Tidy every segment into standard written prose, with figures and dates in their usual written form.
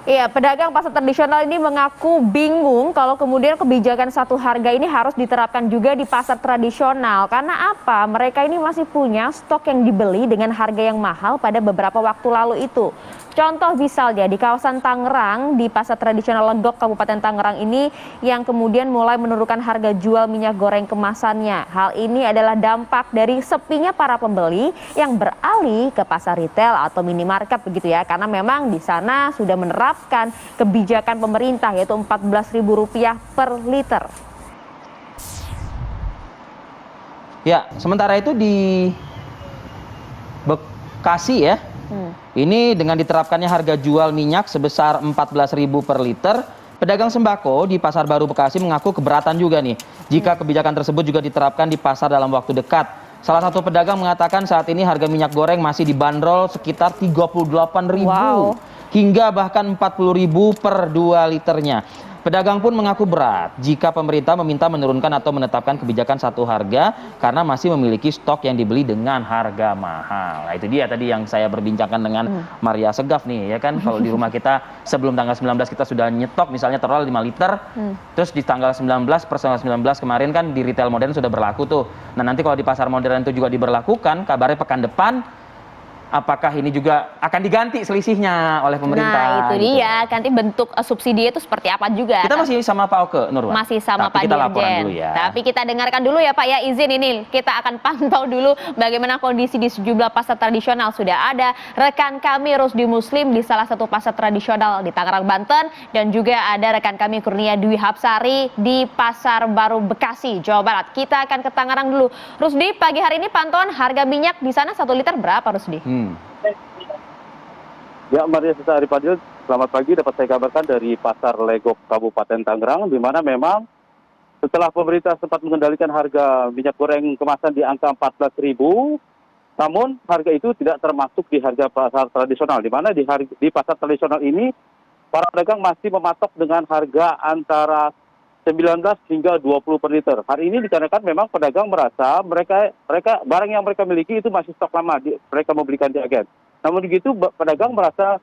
Iya, pedagang pasar tradisional ini mengaku bingung kalau kemudian kebijakan satu harga ini harus diterapkan juga di pasar tradisional. Karena apa? Mereka ini masih punya stok yang dibeli dengan harga yang mahal pada beberapa waktu lalu itu. Contoh misalnya di kawasan Tangerang, di pasar tradisional Legok Kabupaten Tangerang ini yang kemudian mulai menurunkan harga jual minyak goreng kemasannya. Hal ini adalah dampak dari sepinya para pembeli yang beralih ke pasar retail atau minimarket begitu ya. Karena memang di sana sudah menerapkan kebijakan pemerintah yaitu Rp14.000 per liter. Ya, sementara itu di Bekasi ya. Ini dengan diterapkannya harga jual minyak sebesar Rp14.000 per liter, pedagang sembako di Pasar Baru Bekasi mengaku keberatan juga nih jika kebijakan tersebut juga diterapkan di pasar dalam waktu dekat. Salah satu pedagang mengatakan saat ini harga minyak goreng masih dibanderol sekitar Rp38.000 hingga bahkan Rp40.000 per 2 liternya. Pedagang pun mengaku berat jika pemerintah meminta menurunkan atau menetapkan kebijakan satu harga karena masih memiliki stok yang dibeli dengan harga mahal. Nah, itu dia tadi yang saya berbincangkan dengan Maria Segaf nih, ya kan. Kalau di rumah kita sebelum tanggal 19 kita sudah nyetok misalnya taruh 5 liter, terus di tanggal 19 per tanggal 19 kemarin kan di retail modern sudah berlaku tuh. Nah, nanti kalau di pasar modern itu juga diberlakukan, kabarnya pekan depan apakah ini juga akan diganti selisihnya oleh pemerintah? Nah, itu gitu. dia. Nanti bentuk subsidi itu seperti apa juga. Kita masih sama Pak Oke, Nurwan? Masih sama Tapi Pak kita laporan Dirjen. dulu ya. Tapi kita dengarkan dulu ya Pak ya, izin ini. Kita akan pantau dulu bagaimana kondisi di sejumlah pasar tradisional. Sudah ada rekan kami Rusdi Muslim di salah satu pasar tradisional di Tangerang, Banten. Dan juga ada rekan kami Kurnia Dwi Hapsari di Pasar Baru Bekasi, Jawa Barat. Kita akan ke Tangerang dulu. Rusdi, pagi hari ini pantauan harga minyak di sana 1 liter berapa Rusdi? Ya, Maria Sisa Aripadil, selamat pagi. Dapat saya kabarkan dari Pasar Legok Kabupaten Tangerang, di mana memang setelah pemerintah sempat mengendalikan harga minyak goreng kemasan di angka Rp14.000, namun harga itu tidak termasuk di harga pasar tradisional, di mana di pasar tradisional ini para pedagang masih mematok dengan harga antara 19 hingga 20 per liter. Hari ini dikarenakan memang pedagang merasa mereka barang yang mereka miliki itu masih stok lama, mereka membelikan di agen. Namun begitu pedagang merasa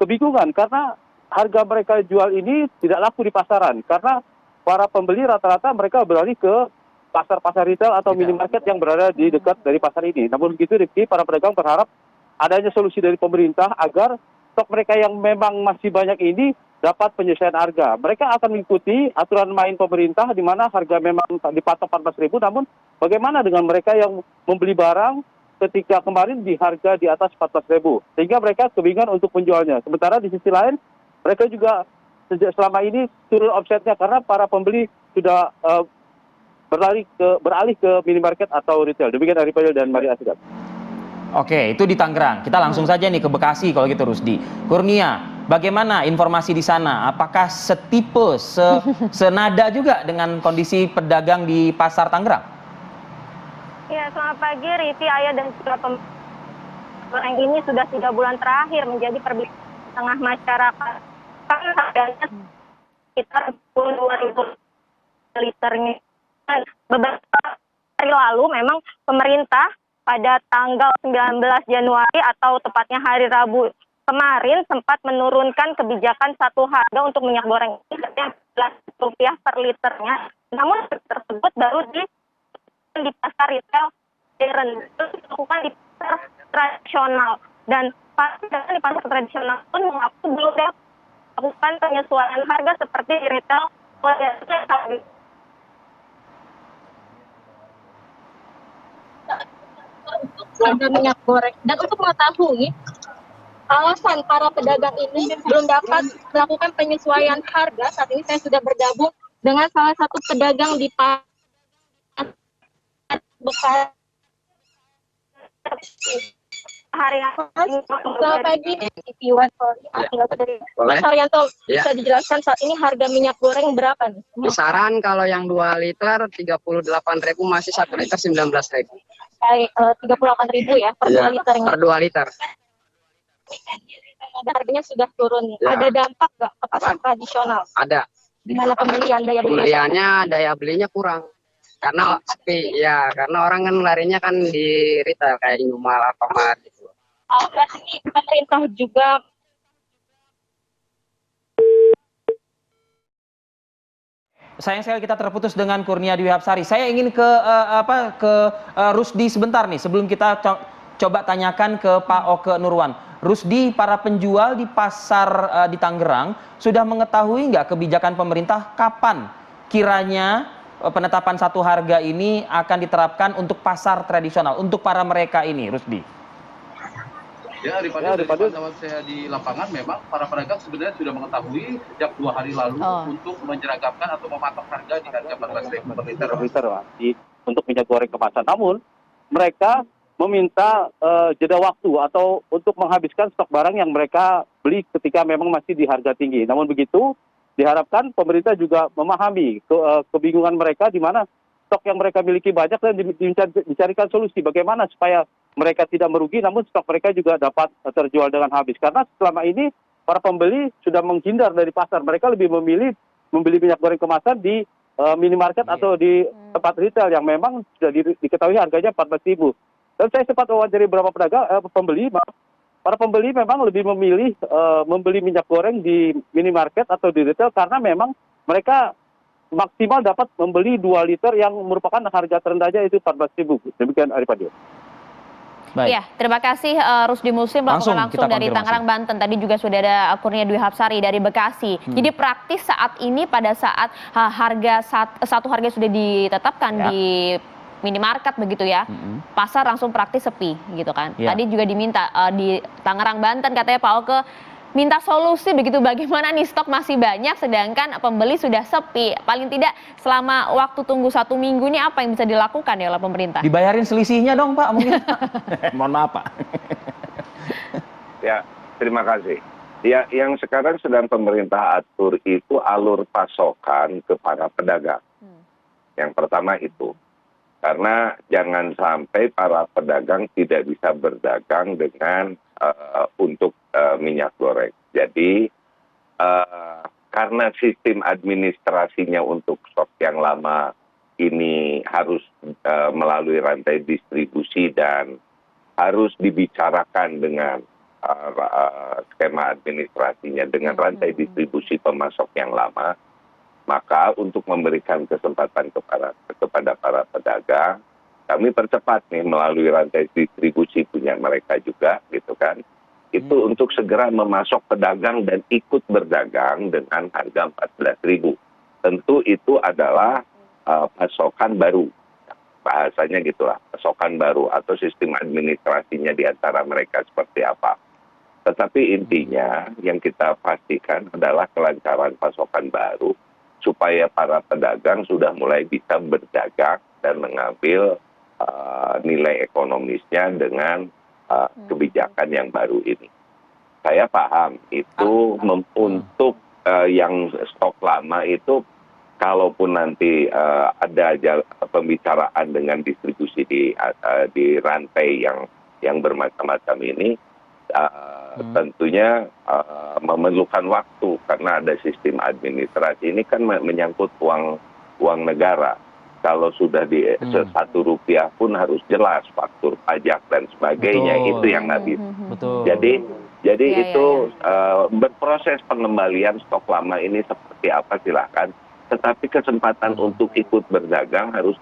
kebingungan karena harga mereka jual ini tidak laku di pasaran karena para pembeli rata-rata mereka beralih ke pasar-pasar retail atau minimarket yang berada di dekat dari pasar ini. Namun begitu Rifki, para pedagang berharap adanya solusi dari pemerintah agar stok mereka yang memang masih banyak ini dapat penyelesaian harga. Mereka akan mengikuti aturan main pemerintah di mana harga memang dipatok Rp14.000, namun bagaimana dengan mereka yang membeli barang ketika kemarin di harga di atas Rp14.000, sehingga mereka kebingungan untuk menjualnya. Sementara di sisi lain, mereka juga selama ini turun omsetnya karena para pembeli sudah beralih ke minimarket atau retail. Demikian dari Padil dan Maria Asgaf. Oke, itu di Tangerang. Kita langsung saja nih ke Bekasi kalau gitu, Rusdi. Kurnia, bagaimana informasi di sana? Apakah setipe, senada juga dengan kondisi pedagang di pasar Tangerang? Ya, selamat pagi Riti, Ayah dan juga goreng ini sudah 3 bulan terakhir menjadi perbincangan tengah masyarakat. Karena harganya sekitar 22.000 liternya. Beberapa hari lalu memang pemerintah pada tanggal 19 Januari atau tepatnya hari Rabu kemarin sempat menurunkan kebijakan satu harga untuk minyak goreng ini Rp14 per liternya. Namun tersebut baru di pasar retail modern, dilakukan di pasar tradisional, dan di pasar tradisional pun mengaku belum melakukan penyesuaian harga seperti di retail modern. Harga minyak goreng, dan untuk mengetahui alasan para pedagang ini belum dapat melakukan penyesuaian harga, saat ini saya sudah bergabung dengan salah satu pedagang di pasar Bekasi. Selamat pagi, Mas Haryanto, bisa dijelaskan saat ini harga minyak goreng berapa nih? Kisaran kalau yang 2 liter 38.000, masih 1 liter 19.000. Kayak 38.000 ya per 2 liternya. Per 2 liter. Harganya sudah turun nih. Ya. Ada dampak nggak ke pasar tradisional? Ada. Gimana pembelian daya beli? Pembeliannya daya belinya kurang. Karena sepi, ya karena orang kan larinya kan di retail kayak Indomaret, Alfamart gitu. Berarti pemerintah juga sayang sekali kita terputus dengan Kurnia Dwi Hapsari. Saya ingin ke Rusdi sebentar nih sebelum kita coba tanyakan ke Pak Oke Nurwan. Rusdi, para penjual di pasar di Tangerang sudah mengetahui nggak kebijakan pemerintah kapan kiranya penetapan satu harga ini akan diterapkan untuk pasar tradisional, untuk para mereka ini, Rusdi? Ya, daripada dari pantauan saya di lapangan, memang para pedagang sebenarnya sudah mengetahui sejak 2 hari lalu untuk menyeragamkan atau mematok harga di harga 14.000 per liter. Untuk minyak goreng kemasan. Namun mereka meminta jeda waktu atau untuk menghabiskan stok barang yang mereka beli ketika memang masih di harga tinggi. Namun begitu, diharapkan pemerintah juga memahami kebingungan mereka di mana stok yang mereka miliki banyak dan dicarikan solusi bagaimana supaya mereka tidak merugi namun stok mereka juga dapat terjual dengan habis. Karena selama ini para pembeli sudah menghindar dari pasar. Mereka lebih memilih membeli minyak goreng kemasan di minimarket atau di tempat retail yang memang sudah diketahui harganya 14.000. Dan saya sempat wawancara beberapa pembeli. Para pembeli memang lebih memilih membeli minyak goreng di minimarket atau di retail karena memang mereka maksimal dapat membeli 2 liter yang merupakan harga terendahnya itu 14.000. Demikian Arifadio. Baik. Ya, terima kasih Rusdi Muslim Langsung langsung dari kita konfirmasi. Tangerang, Banten. Tadi juga sudah ada Kurnia Dwi Hapsari dari Bekasi. Jadi praktis saat ini pada saat satu harga sudah ditetapkan di minimarket begitu ya, pasar langsung praktis sepi gitu kan. Tadi juga diminta di Tangerang, Banten katanya Pak Oke minta solusi begitu, bagaimana nih stok masih banyak sedangkan pembeli sudah sepi. Paling tidak selama waktu tunggu 1 minggu ini apa yang bisa dilakukan ya oleh pemerintah? Dibayarin selisihnya dong Pak mungkin. Mohon maaf Pak. Ya, terima kasih. Ya, yang sekarang sedang pemerintah atur itu alur pasokan kepada pedagang. Yang pertama itu. Karena jangan sampai para pedagang tidak bisa berdagang dengan untuk minyak goreng. Jadi karena sistem administrasinya untuk stok yang lama ini harus melalui rantai distribusi dan harus dibicarakan dengan skema administrasinya dengan rantai distribusi pemasok yang lama, maka untuk memberikan kesempatan kepada para pedagang, kami percepat nih melalui rantai distribusi punya mereka juga gitu kan. Itu untuk segera memasok pedagang dan ikut berdagang dengan harga 14.000. Tentu itu adalah pasokan baru. Bahasanya gitulah, pasokan baru atau sistem administrasinya di antara mereka seperti apa. Tetapi intinya yang kita pastikan adalah kelancaran pasokan baru supaya para pedagang sudah mulai bisa berdagang dan mengambil nilai ekonomisnya dengan kebijakan yang baru ini. Saya paham itu untuk yang stok lama itu kalaupun nanti ada pembicaraan dengan distribusi di rantai yang bermacam-macam ini, tentunya memerlukan waktu karena ada sistem administrasi ini kan menyangkut uang negara. Kalau sudah di Rp1 pun harus jelas faktur pajak dan sebagainya. Betul. Itu yang nggak bisa. Betul. Jadi itu berproses pengembalian stok lama ini seperti apa silahkan. Tetapi kesempatan untuk ikut berdagang harus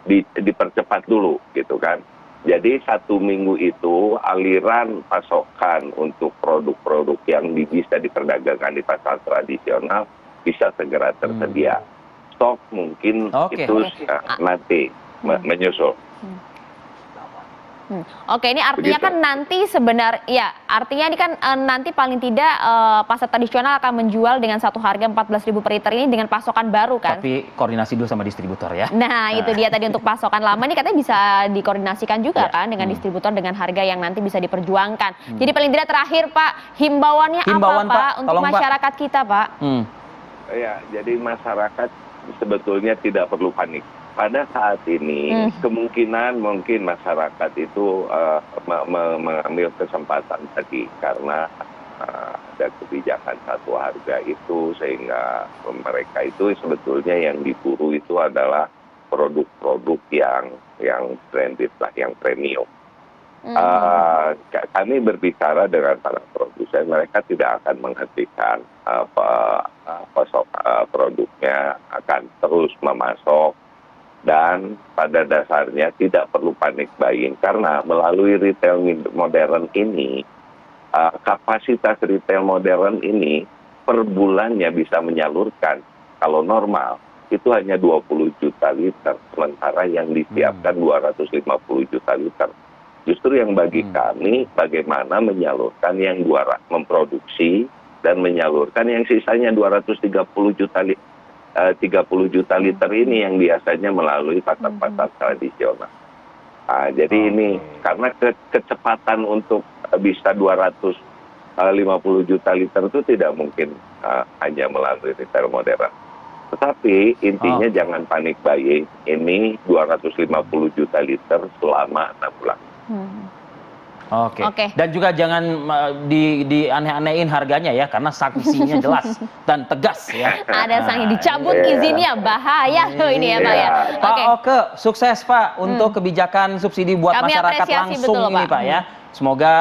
dipercepat dulu gitu kan. Jadi 1 minggu itu aliran pasokan untuk produk-produk yang bisa diperdagangkan di pasar tradisional bisa segera tersedia. Stok mungkin itu nanti menyusul. Oke, ini artinya Begitu. kan nanti artinya ini kan nanti paling tidak pasar tradisional akan menjual dengan satu harga 14.000 per liter ini dengan pasokan baru kan? Tapi koordinasi dulu sama distributor ya. Nah, itu dia tadi untuk pasokan lama ini katanya bisa dikoordinasikan juga kan dengan distributor dengan harga yang nanti bisa diperjuangkan. Jadi paling tidak terakhir Pak, himbauannya Himbauan, apa Pak Pak? untuk Tolong, Pak. masyarakat kita Pak? Ya, jadi masyarakat sebetulnya tidak perlu panik. Pada saat ini kemungkinan mungkin masyarakat itu mengambil kesempatan tadi karena ada kebijakan satu harga itu sehingga mereka itu sebetulnya yang diburu itu adalah produk-produk yang branded lah, yang premium. Kami berbicara dengan para produsen produsen, mereka tidak akan menghentikan produknya, akan terus memasok, dan pada dasarnya tidak perlu panik buying karena melalui retail modern ini, kapasitas retail modern ini per bulannya bisa menyalurkan, kalau normal itu hanya 20 juta liter, sementara yang disiapkan 250 juta liter. Justru yang bagi kami bagaimana menyalurkan yang memproduksi dan menyalurkan yang sisanya 230 juta liter ini yang biasanya melalui pasar-pasar tradisional. Jadi ini karena kecepatan untuk bisa 250 juta liter itu tidak mungkin hanya melalui retail modern. Tetapi intinya jangan panik buying, ini 250 juta liter selama 6 bulan. Oke. Dan juga jangan aneh-anehin harganya ya, karena sanksinya jelas dan tegas ya. Ada sanksi dicabut izinnya, bahaya loh ini ya Pak ya. Pak Oke, sukses Pak untuk kebijakan subsidi buat Kami masyarakat apresiasi langsung betul, ini Pak. Pak ya. Semoga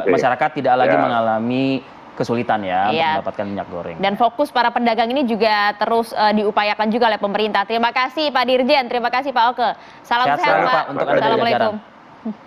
masyarakat tidak lagi mengalami kesulitan ya untuk mendapatkan minyak goreng. Dan fokus para pedagang ini juga terus diupayakan juga oleh pemerintah. Terima kasih Pak Dirjen, terima kasih Pak Oke. Salam sehat Pak. Untuk Anda dari jajaran. Assalamualaikum.